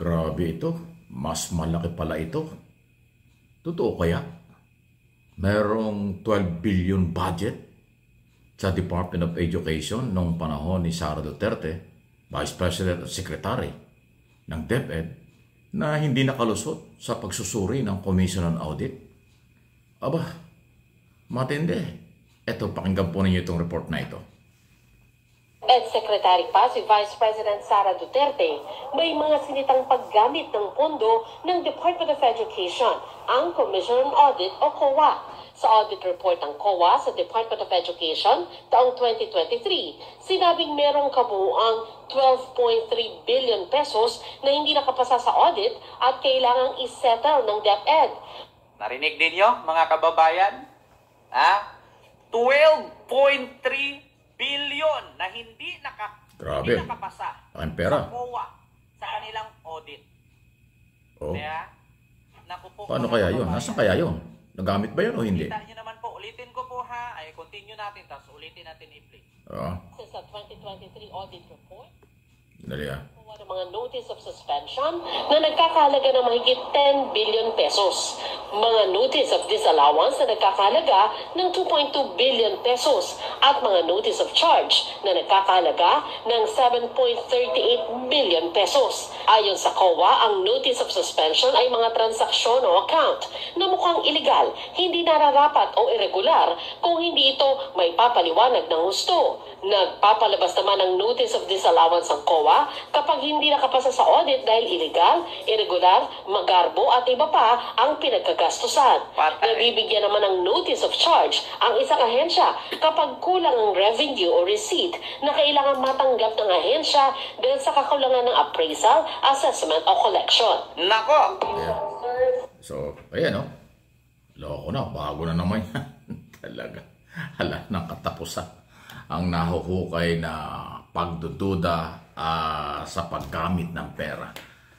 Grabe ito. Mas malaki pala ito. Totoo kaya? Merong 12 billion budget sa Department of Education noong panahon ni Sara Duterte, Vice President at Secretary ng DepEd, na hindi nakalusot sa pagsusuri ng Commission on Audit. Aba, matindi. Ito, pakinggan po ninyo itong report na ito. Secretary pa si Vice President Sara Duterte, may mga sinitang paggamit ng pondo ng Department of Education, ang Commission on Audit o COA. Sa audit report ng COA sa Department of Education taong 2023, sinabing merong kabuuang 12.3 billion pesos na hindi nakapasa sa audit at kailangang isettle ng DepEd. Narinig ninyo, mga kababayan? 12.3 billion na hindi nakapasa ang pera sa COA sa kanilang audit. Oh. Kaya, naku po, Paano kaya yun? Nasaan kaya yun? Nagamit ba yun o hindi? Kita nyo naman po, ulitin ko po ha. Ay, continue natin, tapos ulitin natin i-play. Sa 2023 audit report, Dali ng mga notice of suspension na nagkakahalaga ng mahigit 10 billion pesos. Mga notice of disallowance na nagkakahalaga ng 2.2 billion pesos at mga notice of charge na nagkakahalaga ng 7.38 billion pesos. Ayon sa COA, ang notice of suspension ay mga transaksyon o account na mukhang illegal, hindi nararapat o irregular kung hindi ito may papaliwanag ng husto. Nagpapalabas naman ng notice of disallowance ang COA kapag hindi nakapasa sa audit dahil illegal, irregular, magarbo at iba pa ang pinagkagastusan. Nabibigyan naman ng notice of charge ang isang ahensya kapag kulang ang revenue o receipt na kailangan matanggap ng ahensya dahil sa kakulangan ng appraisal, assessment o collection. Nako! Yeah. So, ayan o. Loko na, bago na naman yan. Talaga. Hala ng katapusan. Ang nahuhukay na pagdududa sa paggamit ng pera.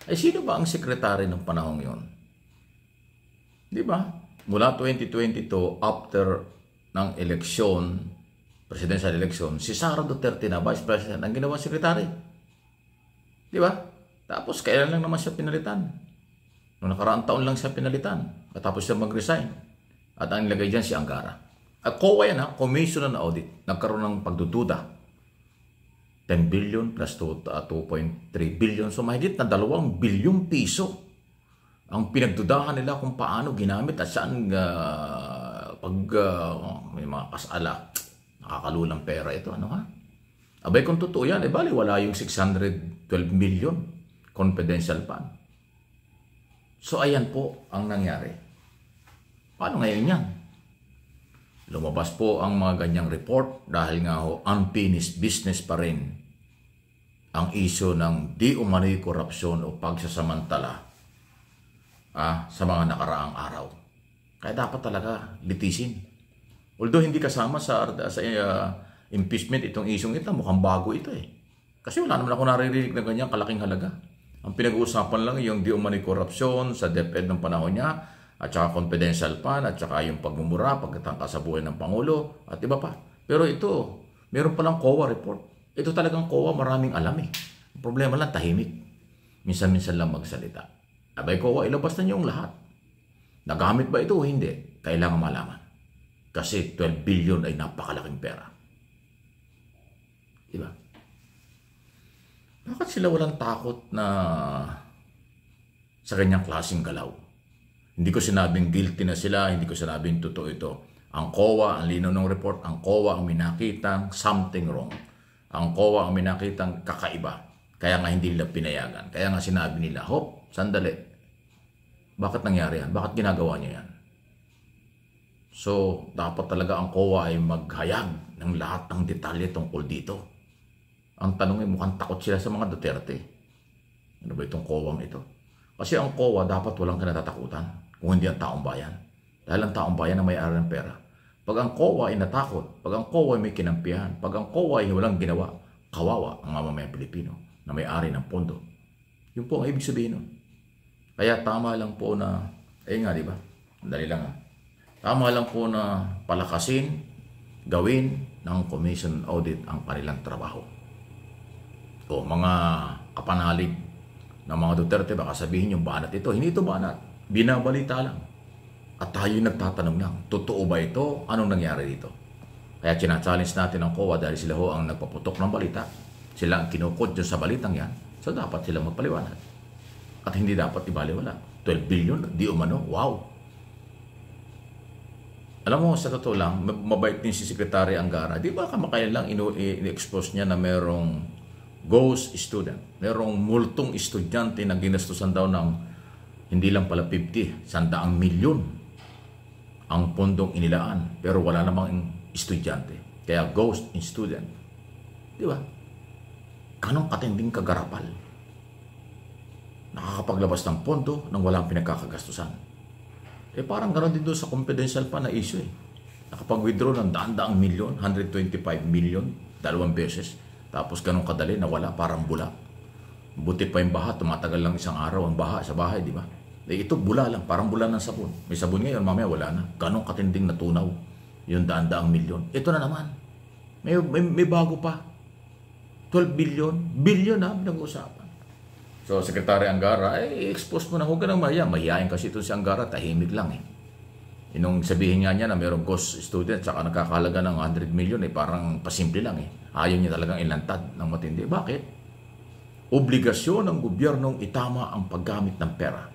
Ay sino ba ang sekretary ng panahong yon? Di ba? Mula 2022, after ng eleksyon, presidential election, si Sara Duterte na Vice President ang ginawa sekretary. Di ba? Tapos kailan lang naman siya pinalitan? Noong nakaraang taon lang siya pinalitan. Katapos siya mag-resign. At ang nilagay dyan si Angara. At COA yan Commission on Audit. Nagkaroon ng pagdududa. 10 billion plus 2.3 billion. So mahigit na 2 bilyong piso ang pinagdudahan nila kung paano ginamit at saan may mga kasala. Nakakalulang pera ito. Ano ha? Abay kung totoo yan, bali wala yung 612 million confidential fund. So ayan po ang nangyari. Paano ngayon yan? Lumabas po ang mga ganyang report dahil nga unfinished business pa rin ang issue ng di umano'y korupsyon o pagsasamantala sa mga nakaraang araw. Kaya dapat talaga litisin. Although hindi kasama sa impeachment itong isyong ito, mukhang bago ito eh. Kasi wala naman ako naririnig na ganyang kalaking halaga. Ang pinag-uusapan lang yung di umano'y korupsyon sa DepEd ng panahon niya, at saka confidential fund, at saka yung pagmumura, pagkatangka sa buhay ng Pangulo, at iba pa. Pero ito, meron palang COA report. Ito talagang COA, maraming alam eh. Ang problema lang, tahimik. Minsan-minsan lang magsalita. Abay COA, ilabas na niyong lahat. Nagamit ba ito o hindi? Kailangan malaman. Kasi 12 billion ay napakalaking pera. Diba? Bakit sila walang takot na sa kanyang klaseng galaw? Hindi ko sinabing guilty na sila, hindi ko sinabing totoo ito. Ang COA, ang linaw ng report, ang COA ang minakitang something wrong. Ang COA ang minakitang kakaiba. Kaya nga hindi nila pinayagan. Kaya nga sinabi nila, hop, sandali. Bakit nangyari yan? Bakit ginagawa niya yan? So, dapat talaga ang COA ay maghayag ng lahat ng detalye tungkol dito. Ang tanong ay mukhang takot sila sa mga Duterte. Ano ba itong COA ito? Kasi ang COA dapat walang kinatatakutan kung hindi ang taong bayan. Dahil ang taong bayan ang may-ari ng pera. Pag ang COA ay natakot, pag ang COA ay may kinampihan, pag ang COA ay walang ginawa, kawawa ang mamamayang Pilipino na may-ari ng pondo. Yun po ang ibig sabihin nun. Kaya tama lang po na, di ba? Dali lang Tama lang po na palakasin, gawin ng Commission Audit ang kanilang trabaho. O mga kapanalig, ng mga Duterte, baka sabihin yung banat ito. Hindi ito banat. Binabalita lang. At tayo nagtatanong lang, totoo ba ito? Anong nangyari dito? Kaya challenge natin ang COA dahil sila ho ang nagpaputok ng balita. Sila ang kinukod dyan sa balitang yan. So dapat sila magpaliwanag. At hindi dapat ibaliwala. 12 billion, di umano. Wow! Alam mo, sa totoo lang, mabait din si Secretary Angara. Di ba kamakailan lang in-expose niya na merong ghost student. Merong multong estudyante na ginastusan daw ng hindi lang pala 50, 100 milyon ang pondong inilaan. Pero wala namang estudyante. Kaya ghost student. Di ba? Kanong katinding kagarapal. Nakakapaglabas ng pondo nang walang pinagkakagastusan. Parang gano'n din doon sa confidential pa na issue Nakapag-withdraw ng daan-daang milyon, 125 million, 2 beses. Tapos gano'ng kadali, nawala, parang bula. Buti pa yung baha, tumatagal lang isang araw ang baha sa bahay, di ba? Ito bula lang, parang bula ng sabon. May sabon ngayon, mamaya wala na. Gano'ng katinding natunaw yung daan-daang milyon. Ito na naman. May bago pa. 12 billion. Billion na, pinag-uusapan. So, Secretary Angara, i-expose mo na. Huwag ka nang mahiya. Mahihain kasi ito si Angara, tahimik lang Inong sabihin nga niya na mayroong ghost student saka nakakahalaga ng 100 million, parang pasimple lang Ayaw niya talagang ilantad ng matindi. Bakit? Obligasyon ng gobyernong itama ang paggamit ng pera.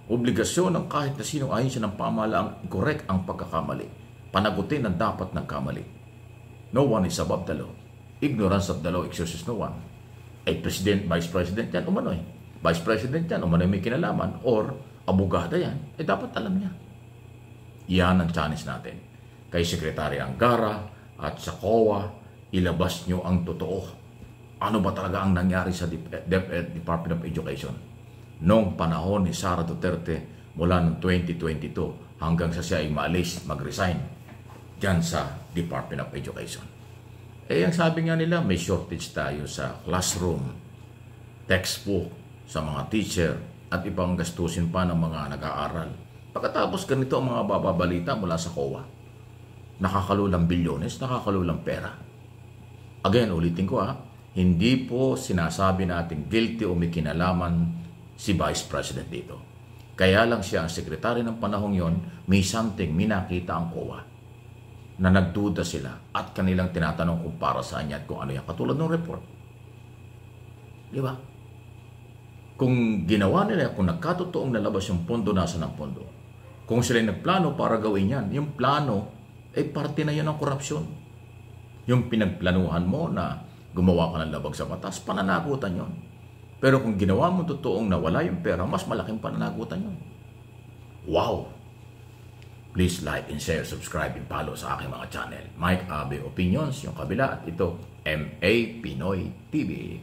Obligasyon ng kahit na sino ayon siya ng pamahalaang correct ang pagkakamali. Panagutin ang dapat nagkamali. No one is above the law. Ignorance of the law excuses no one. President, Vice President yan, umano Vice President yan, umano may kinalaman, or abogada yan, dapat alam niya. Yan ang challenge natin. Kay Secretary Angara at sa COA, ilabas nyo ang totoo. Ano ba talaga ang nangyari sa DepEd, Department of Education? Noong panahon ni Sara Duterte, mula noong 2022, hanggang sa siya ay maalis, mag-resign, dyan sa Department of Education. Ang sabi nga nila, may shortage tayo sa classroom, textbook, sa mga teacher, at ibang gastusin pa ng mga nag-aaral. Pagkatapos ganito ang mga bababalita mula sa COA. Nakakalulang bilyones, nakakalulang pera. Again, ulitin ko hindi po sinasabi natin guilty o may kinalaman si Vice President dito. Kaya lang siya ang sekretary ng panahong yon, may something, may nakita ang COA na nagduda sila at kanilang tinatanong kung para saan yan, kung ano yan. Katulad ng report. Di ba? Kung ginawa nila, kung nagkatotoong nalabas yung pondo, nasa ng pondo. Kung sila nagplano para gawin yan, yung plano, parte na yan ng korupsyon. Yung pinagplanuhan mo na gumawa ka ng labag sa batas, pananagutan yon. Pero kung ginawa mo totoong nawala yung pera, mas malaking pananagutan yon. Wow! Please like and share, subscribe, and follow sa aking mga channel. Mike Abe Opinions, yung kabila, at ito, MA Pinoy TV.